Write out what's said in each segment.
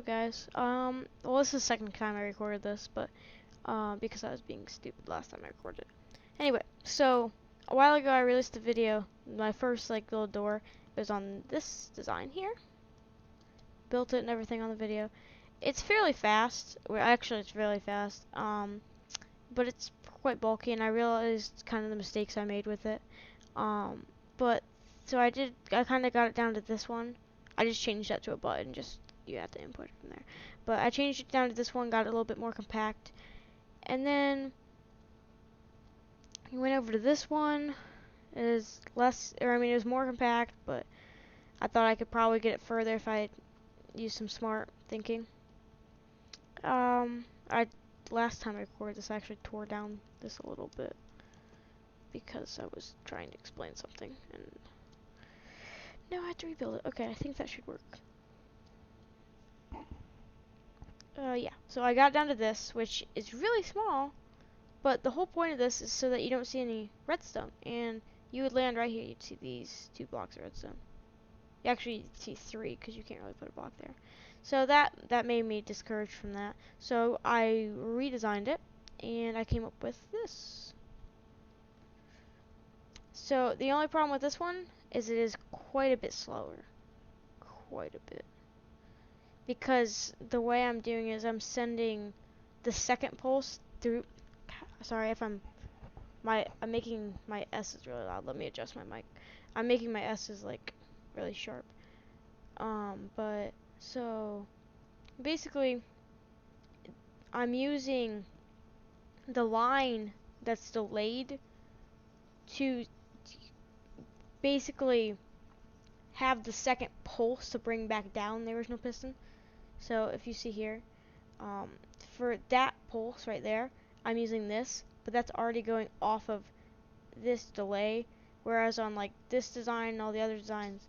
guys? Well, this is the second time I recorded this, but because I was being stupid last time I recorded it. Anyway, so a while ago I released a video. My first little door was on this design here. Built it and everything on the video. It's fairly fast. Well, actually, it's really fast. But it's quite bulky, and I realized kind of the mistakes I made with it. But so I kind of got it down to this one. I just changed that to a button. Just you have to input it from there. But I changed it down to this one, got it a little bit more compact, and then we went over to this one. It is less, or I mean, it was more compact, but I thought I could probably get it further if I used some smart thinking. Last time I recorded this, I actually tore down this a little bit because I was trying to explain something, and now I have to rebuild it. Okay, I think that should work. Yeah, so I got down to this, which is really small, but the whole point of this is so that you don't see any redstone, and you would land right here, you'd see these 2 blocks of redstone. You actually see 3, because you can't really put a block there. So that made me discouraged from that. So I redesigned it, and I came up with this. So the only problem with this one is it is quite a bit slower. Quite a bit. Because the way I'm doing is I'm sending the second pulse through. Sorry if I'm making my S's really loud. Let me adjust my mic. I'm making my S's like really sharp. But so basically I'm using the line that's delayed to basically have the second pulse to bring back down the original piston. So if you see here, for that pulse right there, I'm using this, but that's already going off of this delay, whereas on like this design and all the other designs,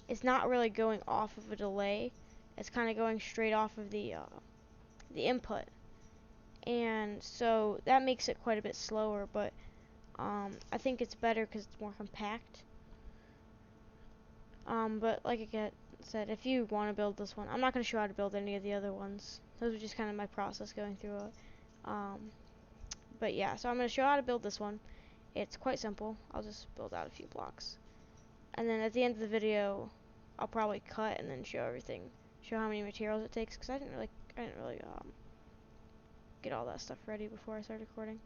it's not really going off of a delay. It's kind of going straight off of the input, and so that makes it quite a bit slower. But I think it's better because it's more compact. But like I said, if you want to build this one, I'm not going to show how to build any of the other ones. Those are just kind of my process going through it. But yeah, so I'm going to show how to build this one. It's quite simple. I'll just build out a few blocks, and then at the end of the video, I'll probably cut and then show everything, show how many materials it takes, because I didn't really get all that stuff ready before I started recording.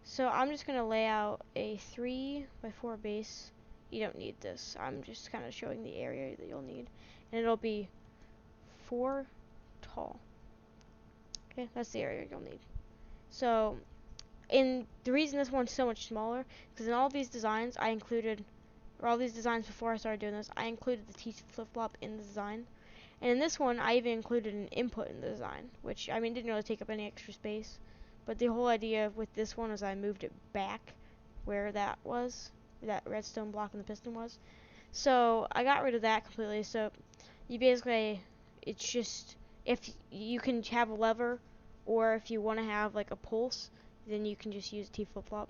So I'm just going to lay out a 3x4 base. You don't need this. I'm just kind of showing the area that you'll need. And it'll be 4 tall. Okay, that's the area you'll need. So, the reason this one's so much smaller, because in all these designs I included, or all these designs before I started doing this, I included the T flip-flop in the design. And in this one, I even included an input in the design, which, I mean, didn't really take up any extra space. But the whole idea with this one is I moved it back where that was, that redstone block and the piston was. So I got rid of that completely. So you basically, it's just, if you can have a lever, or if you want to have like a pulse, then you can just use T flip-flop.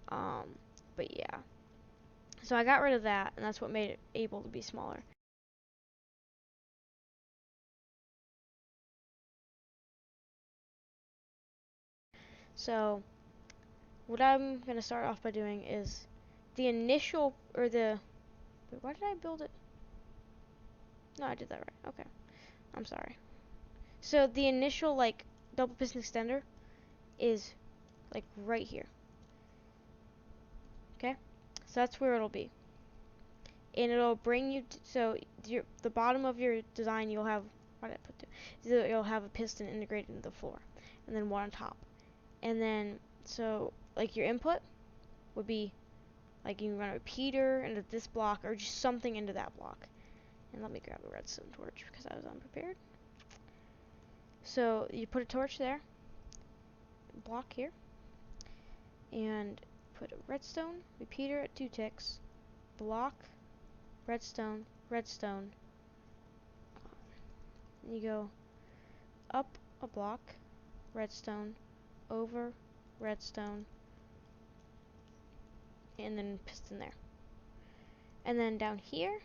But yeah, so I got rid of that, and that's what made it able to be smaller. So what I'm going to start off by doing is the initial, or the, wait, why did I build it? No, I did that right. Okay. I'm sorry. So the initial, like, double piston extender is, like, right here. Okay? So that's where it'll be. And it'll bring you, so the bottom of your design, you'll have, why did I put that? You'll have a piston integrated into the floor. And then one on top. And then, so, like, your input would be, like, you can run a repeater into this block, or just something into that block. And let me grab a redstone torch because I was unprepared. So you put a torch there, block here, and put a redstone repeater at 2 ticks, block, redstone, redstone. And you go up a block, redstone, over, redstone, and then piston there. And then down here,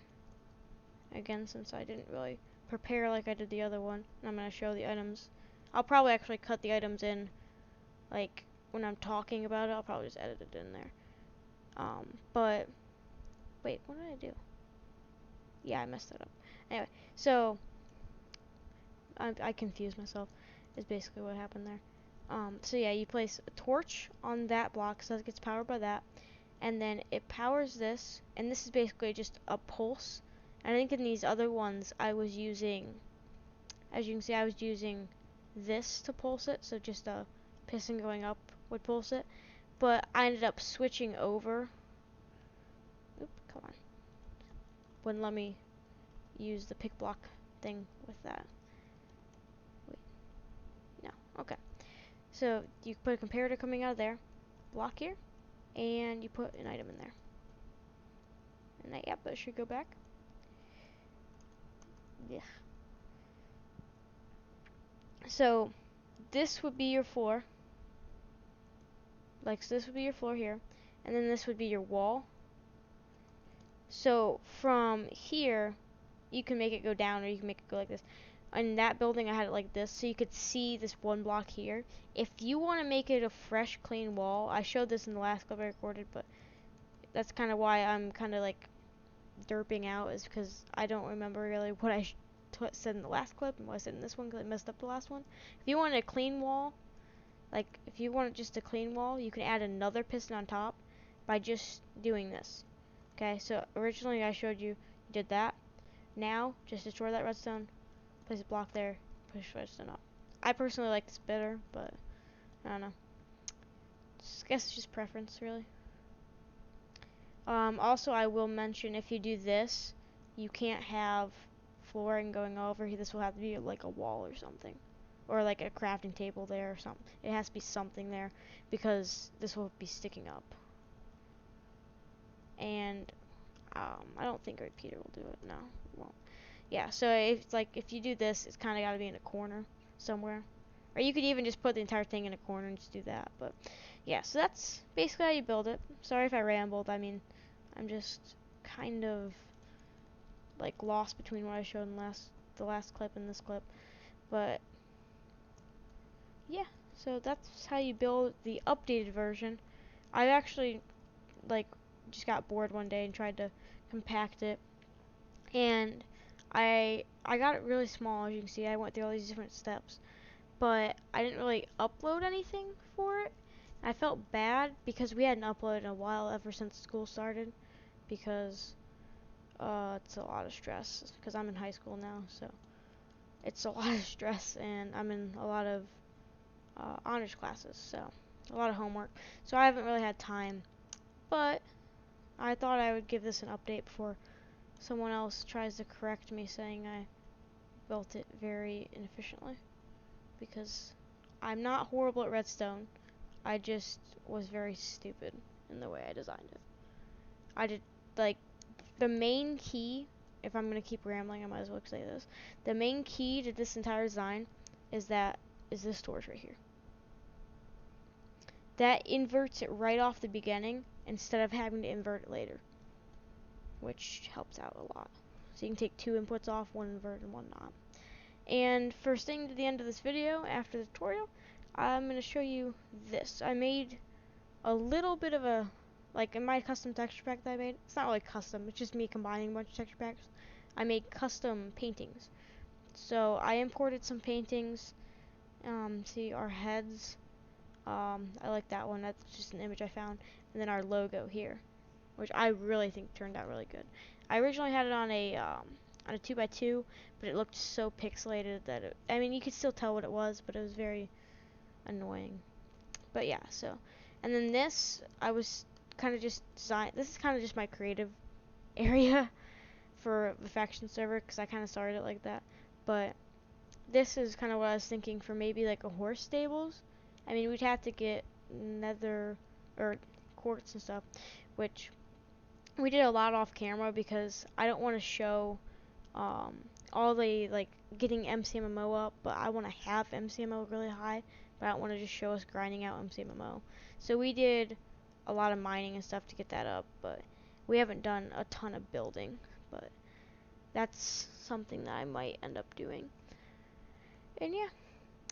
again, since I didn't really prepare like I did the other one, and I'm gonna show the items. I'll probably actually cut the items in, like when I'm talking about it. I'll probably just edit it in there. But wait, what did I do? Yeah, I messed that up. Anyway, so I confused myself. Is basically what happened there. So yeah, you place a torch on that block, so it gets powered by that, and then it powers this, and this is basically just a pulse. And I think in these other ones, I was using, as you can see, I was using this to pulse it, so just a piston going up would pulse it. But I ended up switching over. Oop, come on. Wouldn't let me use the pick block thing with that. Wait, no, okay. So you put a comparator coming out of there, block here, and you put an item in there. And that, yep, that should go back. Yeah. So this would be your floor. Like, so this would be your floor here, and then this would be your wall. So from here, you can make it go down, or you can make it go like this. In that building, I had it like this, so you could see this one block here. If you want to make it a fresh, clean wall, I showed this in the last clip I recorded, but that's kind of why I'm kind of like derping out, is because I don't remember really what I said in the last clip and what I said in this one, because I messed up the last one. If you want a clean wall, like if you want just a clean wall, you can add another piston on top by just doing this. Okay, so originally I showed you did that. Now, just destroy that redstone, place a block there, push redstone up. I personally like this better, but I don't know. I guess it's just preference, really. Also, I will mention, if you do this, you can't have flooring going over. This will have to be like a wall or something, or like a crafting table there or something. It has to be something there, because this will be sticking up. And I don't think repeater will do it. No, it won't. Yeah, so if you do this, it's kind of got to be in a corner somewhere, or you could even just put the entire thing in a corner and just do that. But yeah, so that's basically how you build it. Sorry if I rambled. I mean, I'm just kind of like lost between what I showed in the last clip and this clip. But yeah, so that's how you build the updated version. I actually like just got bored one day and tried to compact it, and I got it really small. As you can see, I went through all these different steps, but I didn't really upload anything for it. I felt bad because we hadn't uploaded in a while, ever since school started, because it's a lot of stress, because I'm in high school now, so it's a lot of stress, and I'm in a lot of honors classes, so a lot of homework, so I haven't really had time. But I thought I would give this an update before someone else tries to correct me, saying I built it very inefficiently, because I'm not horrible at redstone. I just was very stupid in the way I designed it. I did, like, the main key, if I'm going to keep rambling, I might as well say this. The main key to this entire design is this torch right here. That inverts it right off the beginning instead of having to invert it later, which helps out a lot. So you can take two inputs off, one invert and one not. And first thing to the end of this video, after the tutorial, I'm going to show you this. I made a little bit of a, like in my custom texture pack that I made, it's not really custom, it's just me combining a bunch of texture packs. I made custom paintings. So I imported some paintings, see our heads, I like that one, that's just an image I found, and then our logo here, which I really think turned out really good. I originally had it on a 2x2, but it looked so pixelated that I mean, you could still tell what it was, but it was very annoying. But yeah, so, and then this, I was kind of just this is kind of just my creative area for the faction server, because I kind of started it like that. But this is kind of what I was thinking for maybe like a horse stables. I mean, we'd have to get nether or quartz and stuff, which we did a lot off camera, because I don't want to show all the like getting MCMMO up, but I want to have MCMMO really high, but I don't want to just show us grinding out MCMMO. So we did a lot of mining and stuff to get that up, but we haven't done a ton of building. But that's something that I might end up doing. And yeah,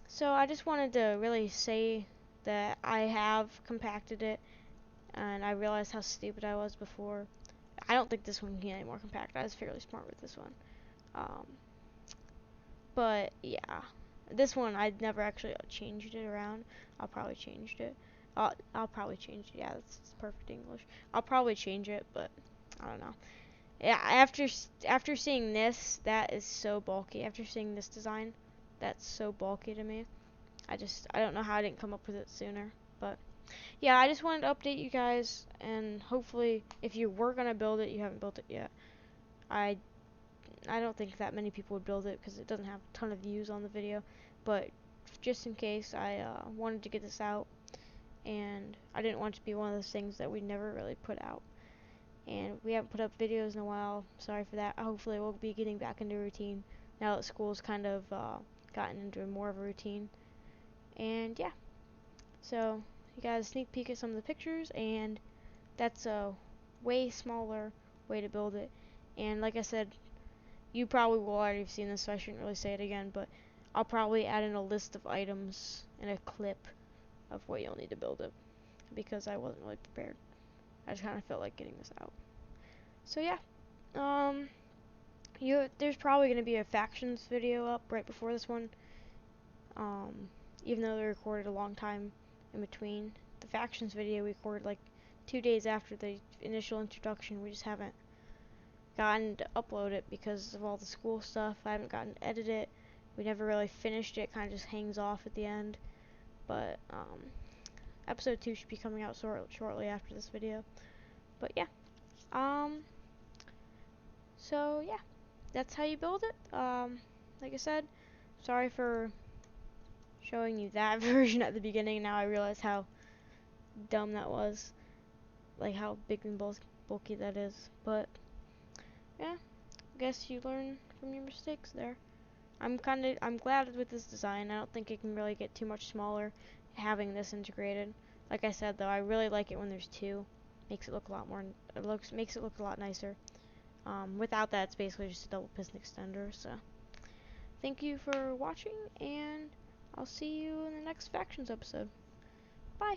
so I just wanted to really say that I have compacted it, and I realized how stupid I was before. I don't think this one can get any more compact. I was fairly smart with this one. Um, but yeah, this one I never actually changed it around. I'll probably change it. I'll probably change it. Yeah, that's perfect English. I'll probably change it, but I don't know. Yeah, after seeing this, that is so bulky. After seeing this design, that's so bulky to me. I don't know how I didn't come up with it sooner. But yeah, I just wanted to update you guys, and hopefully, if you were gonna build it, you haven't built it yet. I I don't think that many people would build it because it doesn't have a ton of views on the video. But just in case, I wanted to get this out, and I didn't want it to be one of those things that we never really put out. And we haven't put up videos in a while. Sorry for that. Hopefully, we'll be getting back into routine now that school's kind of gotten into more of a routine. And yeah, so you got a sneak peek at some of the pictures, and that's a way smaller way to build it. And like I said, you probably will already have seen this, so I shouldn't really say it again, but I'll probably add in a list of items and a clip of what you'll need to build it, because I wasn't really prepared. I just kind of felt like getting this out. So yeah, there's probably going to be a factions video up right before this one, even though they recorded a long time in between. The factions video we recorded like 2 days after the initial introduction. We just haven't gotten to upload it because of all the school stuff. I haven't gotten to edit it. We never really finished it. Kind of just hangs off at the end. But episode 2 should be coming out shortly after this video. But yeah, so yeah, that's how you build it. Like I said, sorry for showing you that version at the beginning. Now I realize how dumb that was, like how big and bulky that is. But yeah, I guess you learn from your mistakes there. I'm glad with this design. I don't think it can really get too much smaller having this integrated. Like I said though, I really like it when there's two. Makes it look a lot more, makes it look a lot nicer. Without that, it's basically just a double piston extender. So thank you for watching, and I'll see you in the next factions episode. Bye.